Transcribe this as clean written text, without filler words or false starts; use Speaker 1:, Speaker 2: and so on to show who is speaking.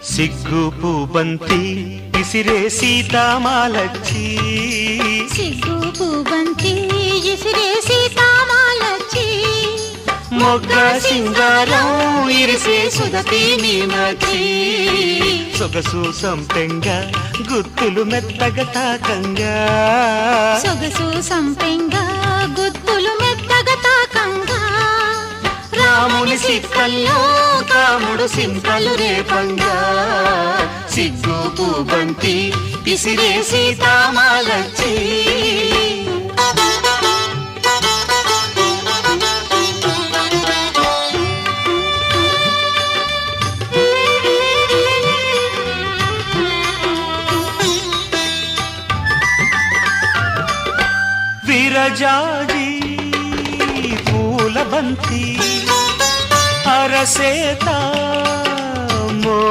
Speaker 1: సిగ్గు పూబంతి ఇసిరే సీతామాలచ్చి
Speaker 2: సిగ్గు పూబంతి ఇసిరే సీతామాలచ్చి
Speaker 1: మొగ్గ సింగారం ఇరిసే సుదతి మీనాచి సొగసు సంపెంగా గుత్తులు మెత్తగా తాకంగా
Speaker 2: సొగసు సంపెంగా గుత్తులు మెత్తగా తాకంగా
Speaker 1: రాముని సిక్కల్లో కాముడు సింతలు రేపంగా సిగ్గు పూబంతి ఇసిరే సీతామాలచ్చి విరజాజి పూల బంతి అరసేత